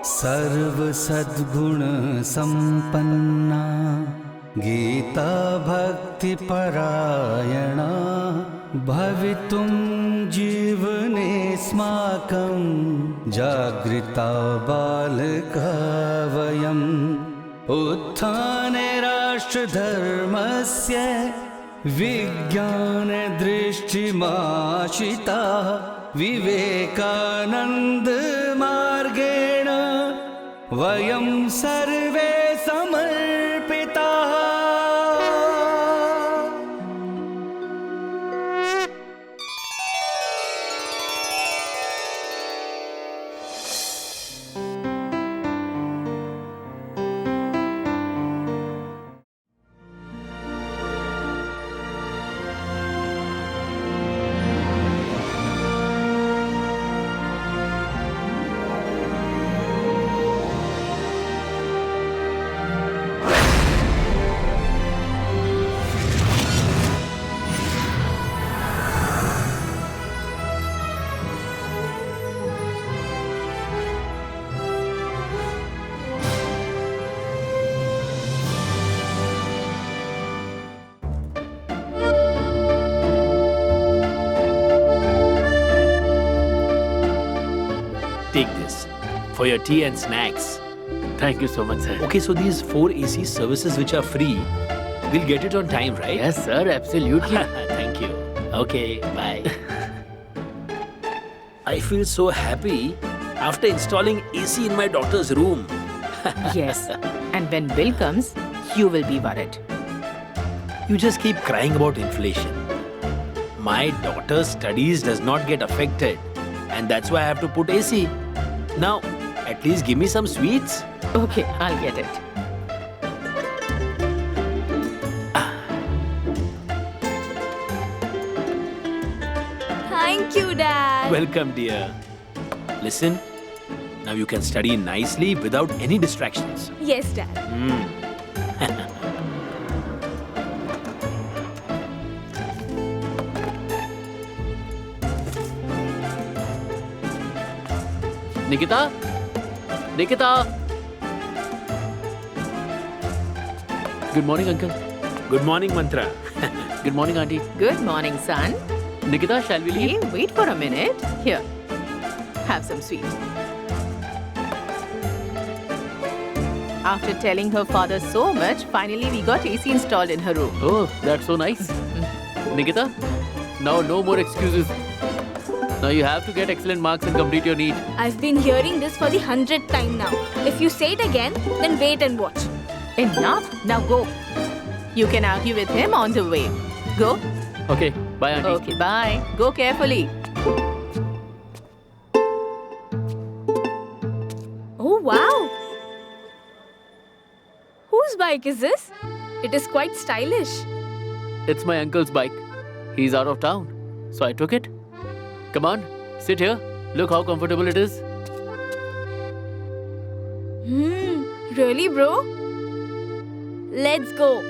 सर्व सद्गुण संपन्ना गीता भक्ति परायणा भवितुं जीवनेऽस्माकं जागृता बालका वयम् उत्थाने राष्ट्रधर्मस्य विज्ञानदृष्टिमाशिता विवेकानन्दमार्गेण वयं सर्वे समर्पिताः। Take this for your tea and snacks. Thank you so much, sir. Okay, so these 4 AC services which are free, we'll get it on time, right? Yes, sir, absolutely. Thank you. Okay, bye. I feel so happy after installing AC in my daughter's room. Yes, and when bill comes, you will be worried. You just keep crying about inflation. My daughter's studies does not get affected, and that's why I have to put AC. Now, at least give me some sweets. Okay, I'll get it. Thank you, Dad. Welcome, dear. Listen, now you can study nicely without any distractions. Yes, Dad. Nikita? Nikita? Good morning, uncle. Good morning, Mantra. Good morning, auntie. Good morning, son. Nikita, shall we leave? Hey, wait for a minute. Here, have some sweet. After telling her father so much, finally we got AC installed in her room. Oh, that's so nice. Nikita, now no more excuses. Now you have to get excellent marks and complete your NEET. I've been hearing this for the 100th time now. If you say it again, then wait and watch. Enough, now go. You can argue with him on the way. Go. Okay, bye, auntie. Okay, bye. Go carefully. Oh, wow. Whose bike is this? It is quite stylish. It's my uncle's bike. He's out of town, so I took it. Come on, sit here. Look how comfortable it is. Really, bro? Let's go.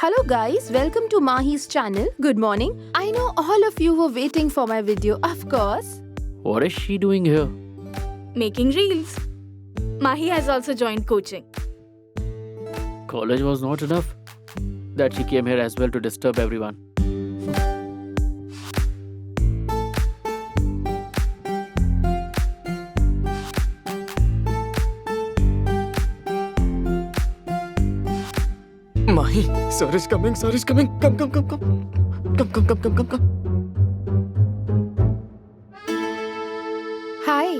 Hello guys, welcome to Mahi's channel. Good morning. I know all of you were waiting for my video, of course. What is she doing here? Making reels. Mahi has also joined coaching. College was not enough. That she came here as well to disturb everyone. Mahi, sir is coming, sir is coming. Come. Hi,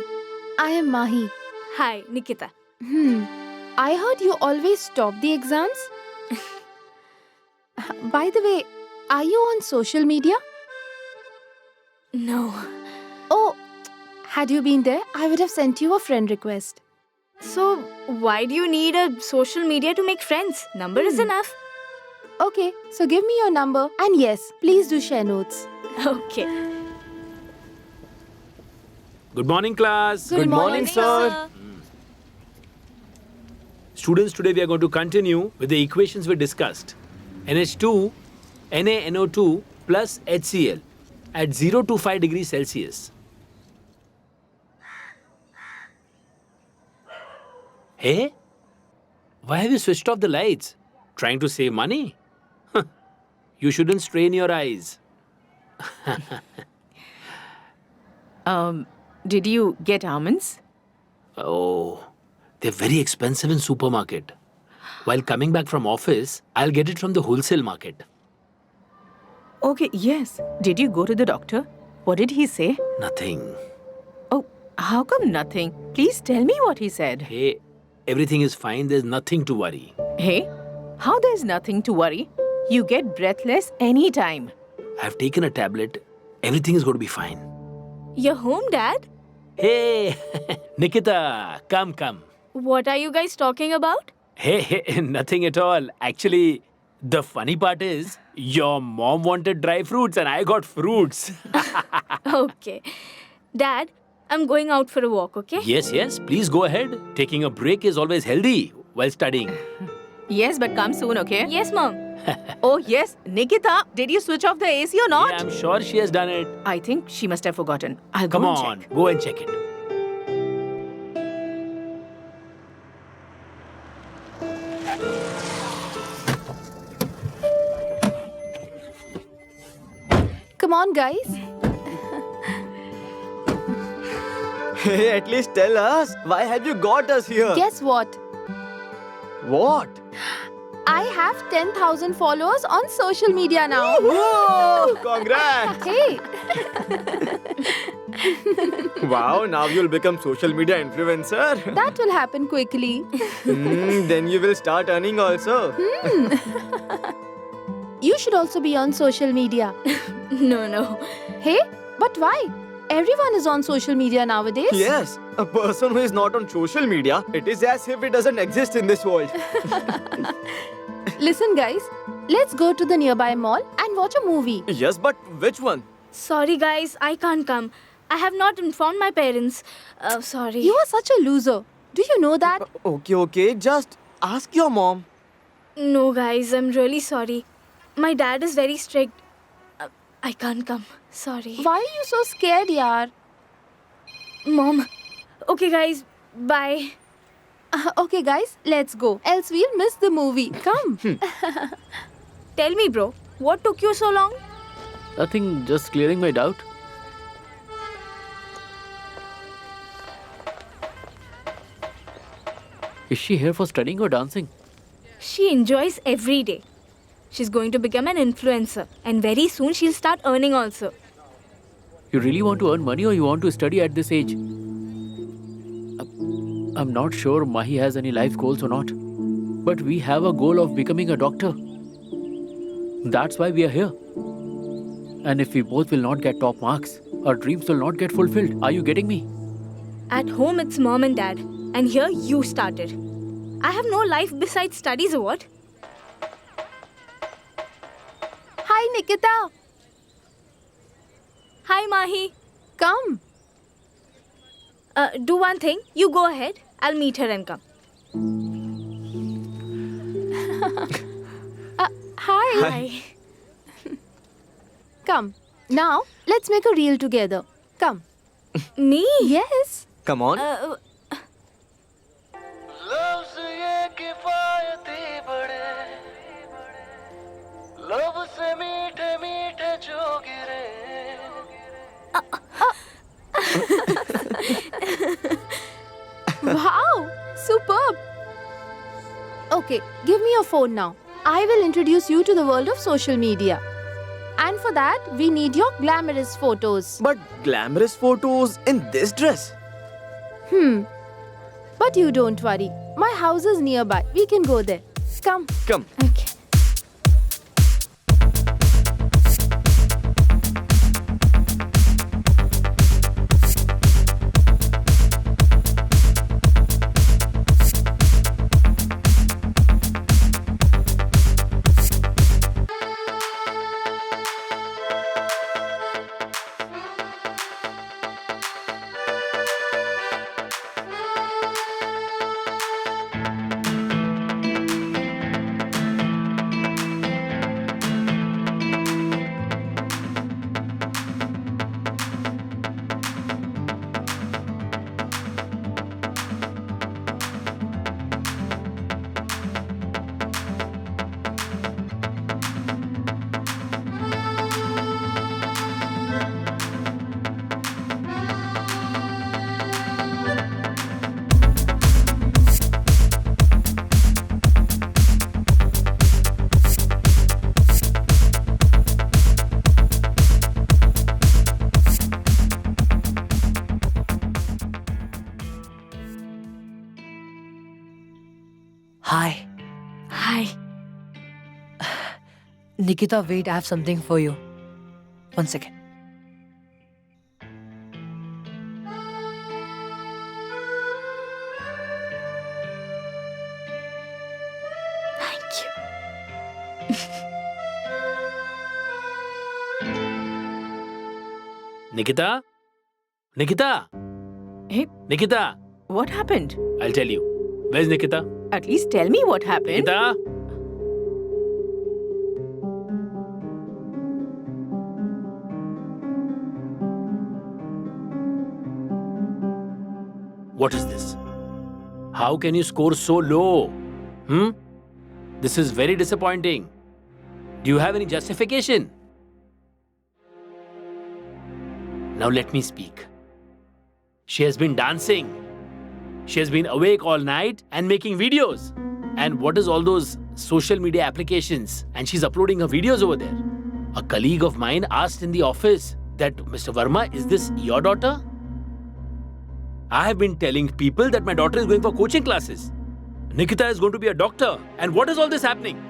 I am Mahi. Hi, Nikita. I heard you always stop the exams. By the way, are you on social media? No. Oh, had you been there, I would have sent you a friend request. So, why do you need a social media to make friends? Number is enough. Okay, so give me your number and yes, please do share notes. Okay. Good morning, class. Good morning, sir. Students, today we are going to continue with the equations we discussed. NH2, NaNO2 plus HCl at 0 to 5 degrees Celsius. Hey, why have you switched off the lights? Trying to save money? You shouldn't strain your eyes. Did you get almonds? Oh, they're very expensive in supermarket. While coming back from office, I'll get it from the wholesale market. Okay, yes. Did you go to the doctor? What did he say? Nothing. Oh, how come nothing? Please tell me what he said. Hey, everything is fine. There's nothing to worry. Hey, how there's nothing to worry? You get breathless anytime. I've taken a tablet. Everything is going to be fine. You're home, Dad? Hey, Nikita, come. What are you guys talking about? Hey, nothing at all. Actually, the funny part is, your mom wanted dry fruits and I got fruits. Okay. Dad, I'm going out for a walk, okay? Yes, please go ahead. Taking a break is always healthy while studying. Yes, but come soon, okay? Yes, Mom. Oh, yes. Nikita, did you switch off the AC or not? Yeah, I'm sure she has done it. I think she must have forgotten. I'll Come go and on, check. go and check it. Come on, guys. Hey, at least tell us. Why have you got us here? Guess what? What? I have 10,000 followers on social media now. Whoa! Congrats! Hey, Wow, now you'll become social media influencer. that will happen quickly. Then you will start earning also. You should also be on social media. No. Hey, but why? Everyone is on social media nowadays. Yes, a person who is not on social media, it is as if it doesn't exist in this world. Listen, guys, let's go to the nearby mall and watch a movie. Yes, but which one? Sorry, guys, I can't come. I have not informed my parents. Sorry. You are such a loser. Do you know that? Okay, just ask your mom. No, guys, I'm really sorry. My dad is very strict. I can't come. Sorry. Why are you so scared, yaar? Mom. Okay, guys, bye. Okay, guys, let's go. Else we'll miss the movie. Come. Tell me, bro, what took you so long? Nothing, just clearing my doubt. Is she here for studying or dancing? She enjoys every day. She's going to become an influencer, and very soon she'll start earning also. You really want to earn money or you want to study at this age? I'm not sure Mahi has any life goals or not. But we have a goal of becoming a doctor. That's why we are here. And if we both will not get top marks, our dreams will not get fulfilled. Are you getting me? At home, it's mom and dad, and here you started. I have no life besides studies or what? Hi, Nikita. Hi, Mahi. Come. Do one thing. You go ahead. I'll meet her and come. Hi. Hi. Come. Now, let's make a reel together. Come. Me? Yes. Come on. Wow. Superb. Okay, give me your phone now. I will introduce you to the world of social media. And for that, we need your glamorous photos. But glamorous photos in this dress? But you don't worry. My house is nearby. We can go there. Come. Come. Okay. Hi. Nikita, wait, I have something for you. 1 second. Thank you. Nikita? Nikita? Hey, Nikita? what happened? I'll tell you. Where's Nikita? At least tell me what happened. Nikita? What is this? How can you score so low? This is very disappointing. Do you have any justification? Now let me speak. She has been dancing. She has been awake all night and making videos. And what is all those social media applications? And she's uploading her videos over there. A colleague of mine asked in the office that, Mr. Verma, is this your daughter? I have been telling people that my daughter is going for coaching classes. Nikita is going to be a doctor. And what is all this happening?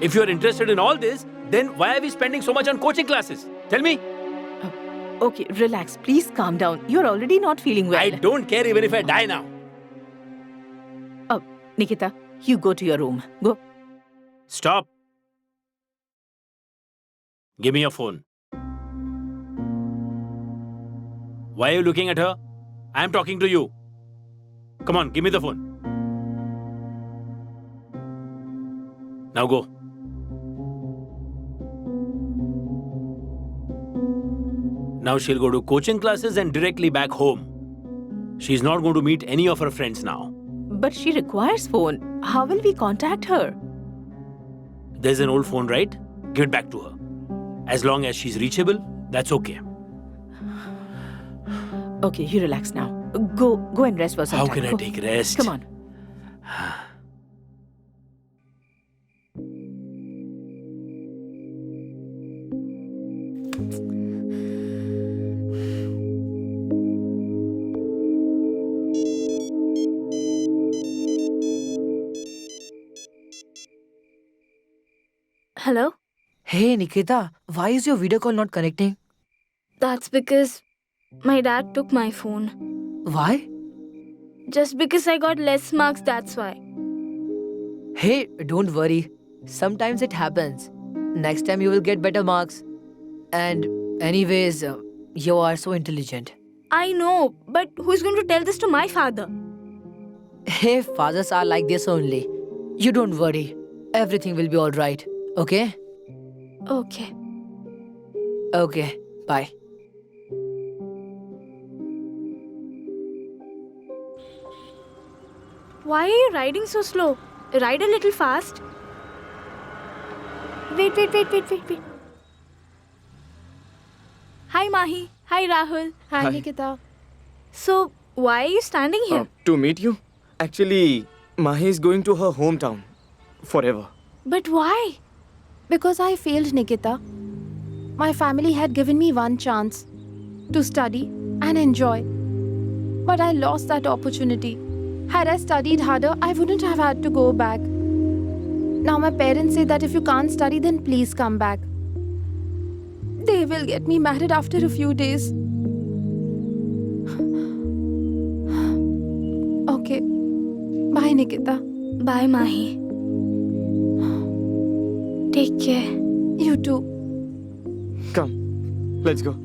If you are interested in all this, then why are we spending so much on coaching classes? Tell me. Okay, relax. Please calm down. You're already not feeling well. I don't care even if I die now. Nikita, you go to your room. Go. Stop. Give me your phone. Why are you looking at her? I am talking to you. Come on, give me the phone. Now go. Now she'll go to coaching classes and directly back home. She's not going to meet any of her friends now. But she requires phone. How will we contact her? There's an old phone, right? Give it back to her. As long as she's reachable, that's okay. Okay, you relax now. Go and rest for some How time. can I Go. take rest? Come on. Hello? Hey, Nikita, why is your video call not connecting? That's because my dad took my phone. Why? Just because I got less marks, that's why. Hey, don't worry. Sometimes it happens. Next time you will get better marks. And, anyways, you are so intelligent. I know, but who's going to tell this to my father? Hey, fathers are like this only. You don't worry. Everything will be alright. Okay? Okay. Okay, bye. Why are you riding so slow? Ride a little fast. Wait. Hi, Mahi. Hi, Rahul. Hi, Hi. Nikita. So, why are you standing here? To meet you? Actually, Mahi is going to her hometown. Forever. But why? Because I failed, Nikita. My family had given me one chance to study and enjoy. But I lost that opportunity. Had I studied harder, I wouldn't have had to go back. Now my parents say that if you can't study, then please come back. They will get me married after a few days. Okay. Bye, Nikita. Bye, Mahi. Take care. You too. Come, let's go.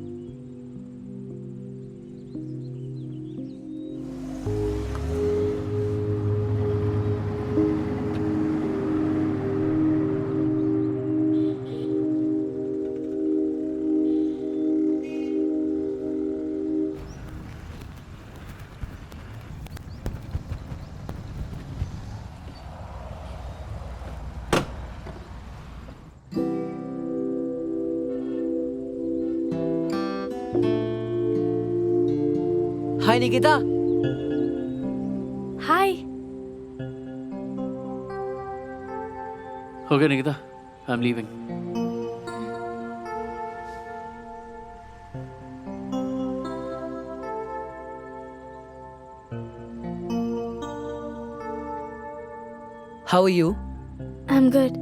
Hi, Nikita. Hi. Okay, Nikita, I'm leaving. How are you? I'm good.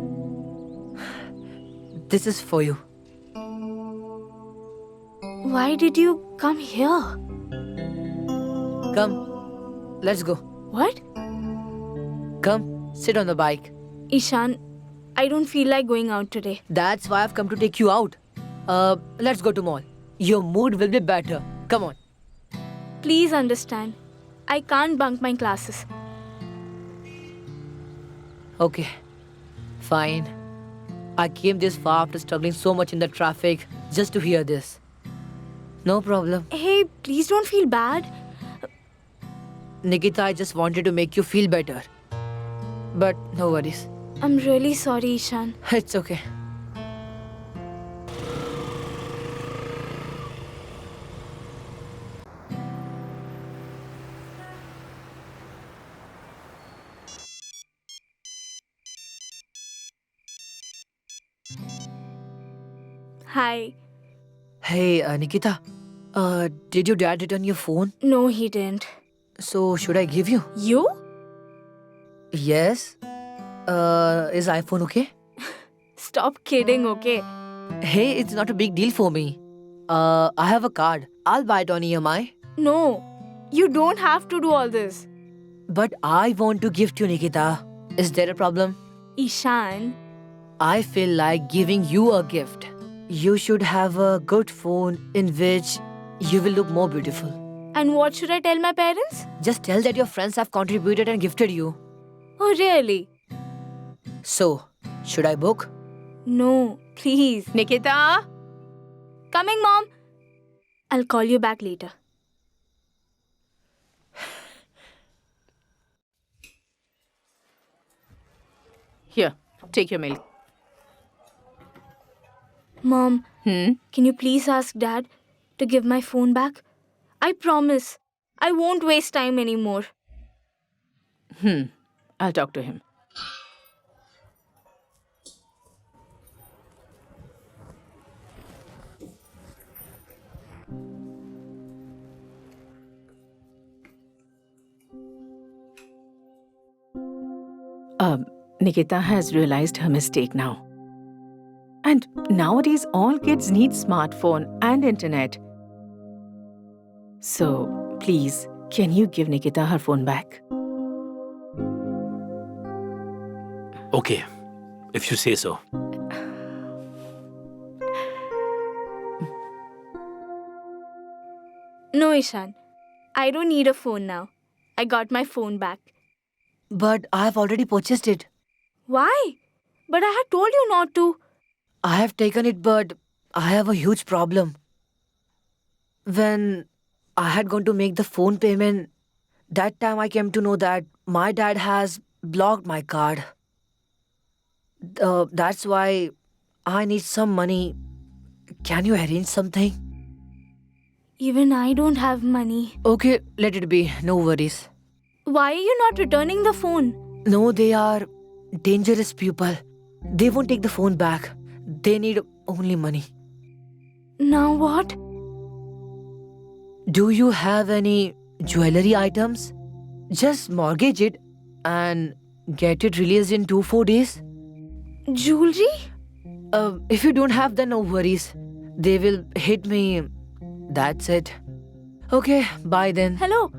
This is for you. Why did you come here? Come, let's go. What? Come, sit on the bike. Ishan, I don't feel like going out today. That's why I've come to take you out. Let's go to mall. Your mood will be better. Come on. Please understand. I can't bunk my classes. Okay, fine. I came this far after struggling so much in the traffic just to hear this. No problem. Hey, please don't feel bad. Nikita, I just wanted to make you feel better. But no worries. I'm really sorry, Ishan. It's okay. Hi. Hey, Nikita. Did your dad return your phone? No, he didn't. So, should I give you? You? Yes. Is iPhone okay? Stop kidding, okay? Hey, it's not a big deal for me. I have a card. I'll buy it on EMI. No, you don't have to do all this. But I want to gift you, Nikita. Is there a problem? Ishan, I feel like giving you a gift. You should have a good phone in which you will look more beautiful. and what should I tell my parents? Just tell that your friends have contributed and gifted you. Oh, really? So, should I book? No, please. Nikita? Coming, Mom. I'll call you back later. Here, take your milk. Mom, Hmm? can you please ask Dad to give my phone back? I promise. I won't waste time anymore. I'll talk to him. Nikita has realized her mistake now. And nowadays, all kids need smartphone and internet. So, please, can you give Nikita her phone back? Okay, if you say so. No, Ishan. I don't need a phone now. I got my phone back. But I have already purchased it. Why? But I had told you not to. I have taken it, but I have a huge problem. When I had gone to make the phone payment, that time I came to know that my dad has blocked my card. That's why I need some money. Can you arrange something? Even I don't have money. Okay, let it be. No worries. Why are you not returning the phone? No, they are dangerous people. They won't take the phone back. They need only money. Now what? Do you have any jewelry items? Just mortgage it and get it released in 2-4 days. Jewelry? If you don't have, then no worries. They will hit me. That's it. Okay, bye then. Hello?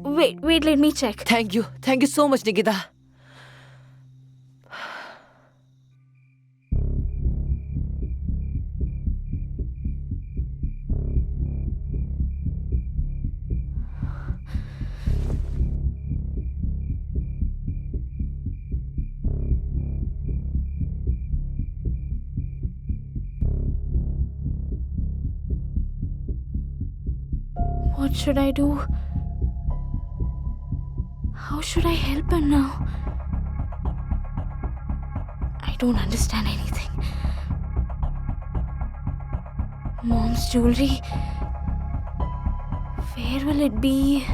Wait, let me check. Thank you. Thank you so much, Nikita. What should I do? How should I help him now? I don't understand anything. Mom's jewelry. Where will it be?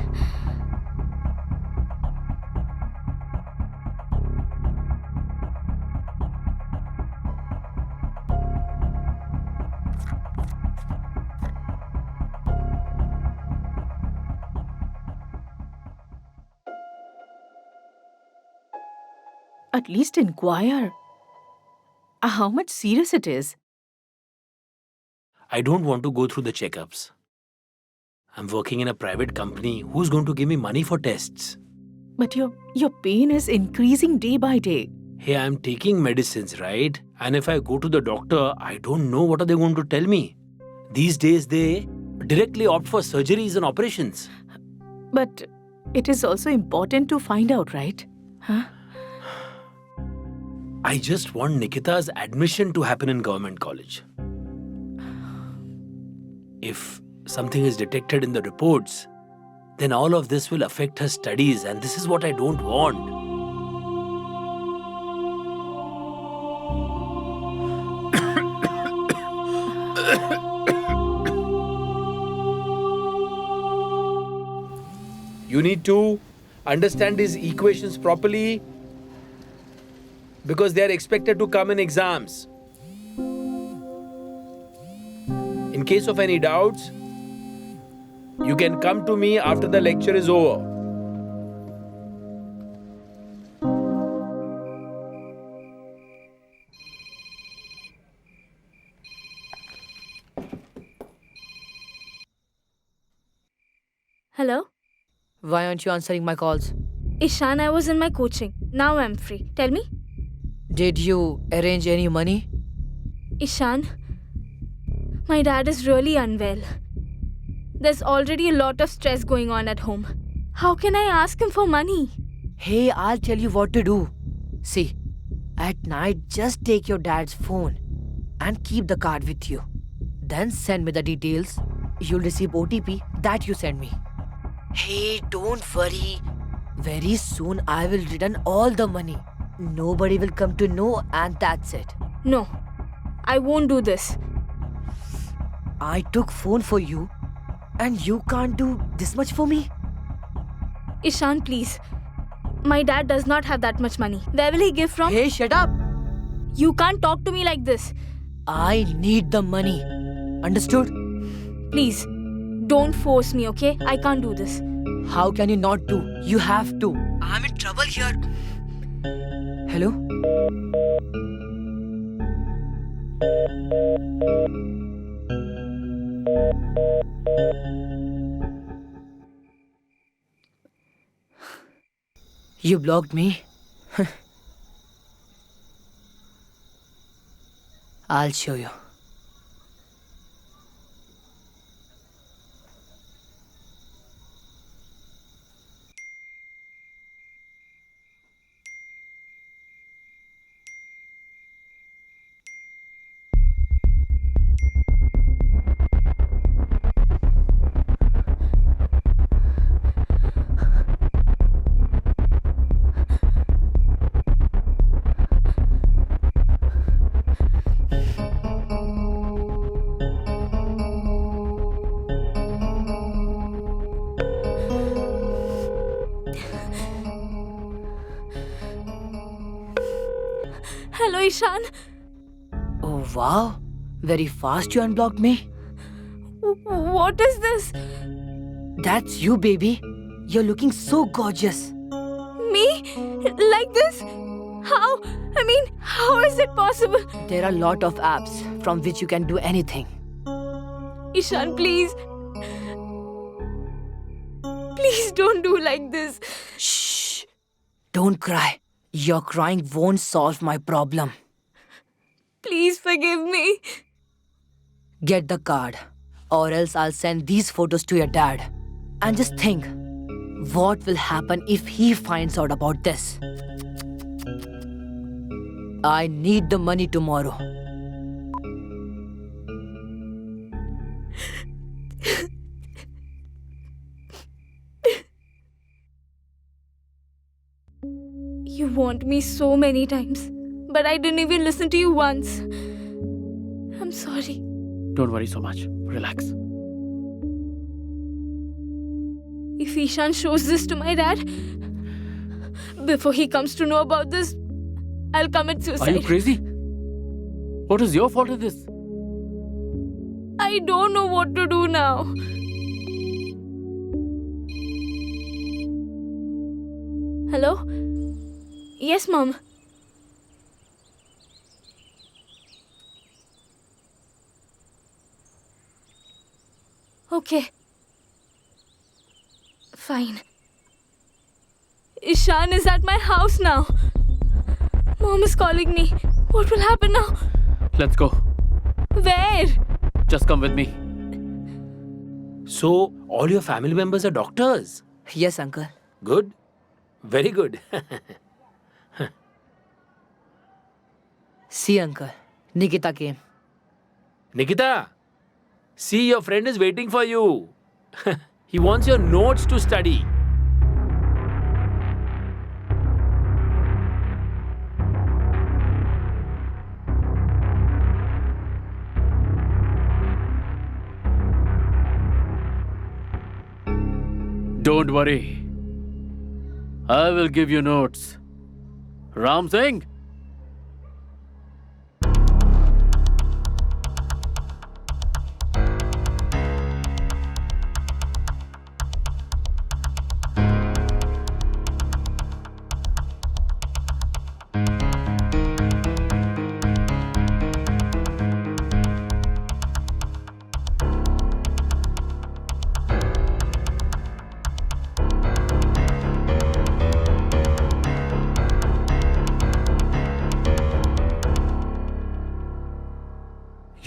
at least inquire how much serious it is. I don't want to go through the checkups. I'm working in a private company. Who's going to give me money for tests? But your pain is increasing day by day. Hey, I'm taking medicines, right? And if I go to the doctor, I don't know what are they going to tell me. These days, they directly opt for surgeries and operations. But it is also important to find out, right? Huh? I just want Nikita's admission to happen in government college. If something is detected in the reports, then all of this will affect her studies, and this is what I don't want. You need to understand these equations properly because they are expected to come in exams. In case of any doubts, you can come to me after the lecture is over. Hello? Why aren't you answering my calls? Ishan, I was in my coaching. Now I'm free. Tell me. Did you arrange any money? Ishan, my dad is really unwell. There's already a lot of stress going on at home. How can I ask him for money? Hey, I'll tell you what to do. See, at night, just take your dad's phone and keep the card with you. Then send me the details. You'll receive OTP that you send me. Hey, don't worry. Very soon I will return all the money. Nobody will come to know, and that's it. No, I won't do this. I took phone for you, and you can't do this much for me? Ishan, please. My dad does not have that much money. Where will he give from? Hey, shut up! You can't talk to me like this. I need the money. Understood? Please, don't force me, okay? I can't do this. How can you not do? You have to. I'm in trouble here. Hello? You blocked me? I'll show you. Hello, Ishan. Oh wow. Very fast you unblocked me. What is this? That's you, baby. You're looking so gorgeous. Me? Like this? How? I mean, how is it possible? There are a lot of apps from which you can do anything. Ishan, please. Please don't do like this. Shh. Don't cry. Your crying won't solve my problem. Please forgive me. Get the card, or else I'll send these photos to your dad. And just think, what will happen if he finds out about this? I need the money tomorrow. You warned me so many times, but I didn't even listen to you once. I'm sorry. Don't worry so much. Relax. If Ishan shows this to my dad, before he comes to know about this, I'll commit suicide. Are you crazy? What is your fault in this? I don't know what to do now. Hello? Yes, Mom. Okay. Fine. Ishan is at my house now. Mom is calling me. What will happen now? Let's go. Where? Just come with me. So, all your family members are doctors? Yes, uncle. Good. Very good. See, uncle. Nikita came. Nikita, see, your friend is waiting for you. He wants your notes to study. Don't worry. I will give you notes. Ram Singh?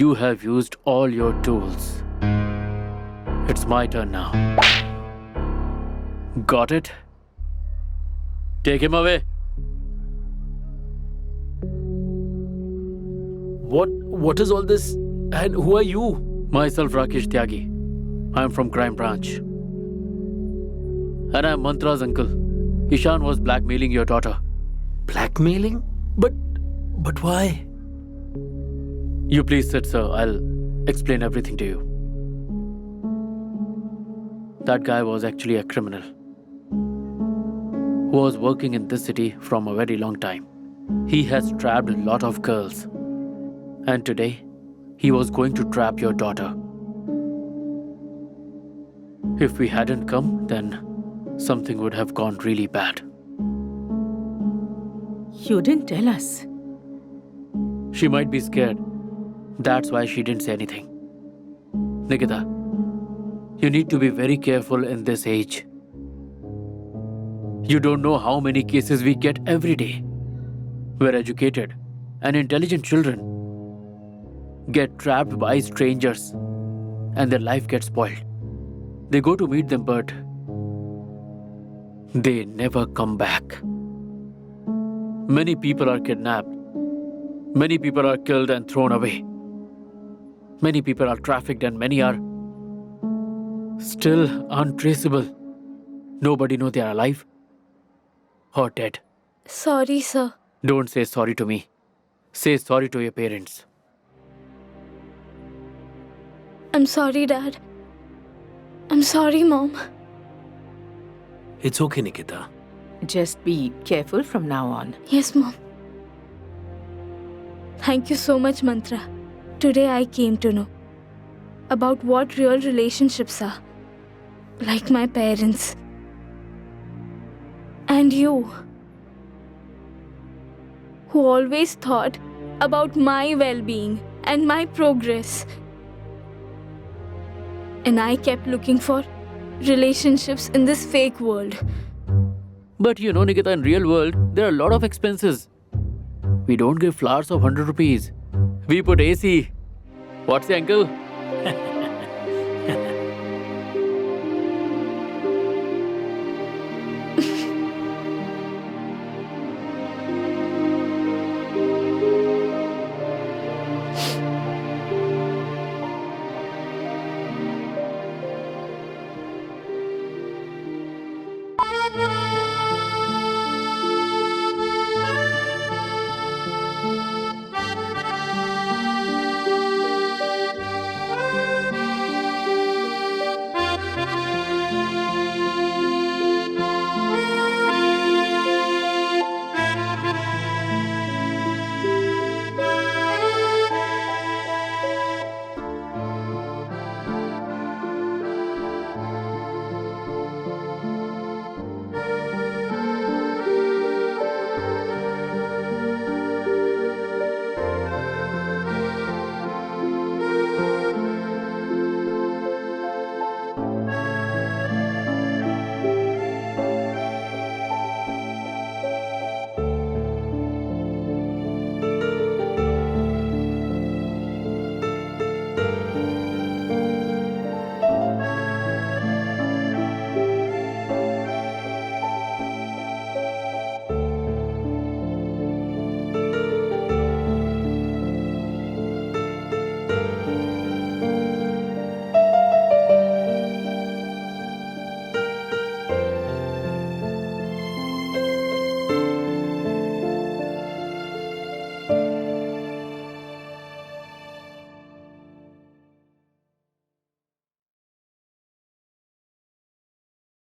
You have used all your tools. It's my turn now. Got it? Take him away. What is all this? And who are you? Myself Rakesh Tyagi. I'm from Crime Branch. And I'm Mantra's uncle. Ishan was blackmailing your daughter. Blackmailing? But why? You please sit, sir. I'll explain everything to you. That guy was actually a criminal who was working in this city from a very long time. He has trapped a lot of girls. And today, he was going to trap your daughter. If we hadn't come, then something would have gone really bad. You didn't tell us. She might be scared. That's why she didn't say anything. Nikita, you need to be very careful in this age. You don't know how many cases we get every day where educated and intelligent children get trapped by strangers and their life gets spoiled. They go to meet them, but they never come back. Many people are kidnapped. Many people are killed and thrown away. Many people are trafficked and many are still untraceable. Nobody knows they are alive or dead. Sorry, sir. Don't say sorry to me. Say sorry to your parents. I'm sorry, Dad. I'm sorry, Mom. It's okay, Nikita. Just be careful from now on. Yes, Mom. Thank you so much, Mantra. Today I came to know about what real relationships are. Like my parents. And you. Who always thought about my well-being and my progress. And I kept looking for relationships in this fake world. But you know, Nikita, in real world, there are a lot of expenses. We don't give flowers of 100 rupees. We put AC. What's the uncle?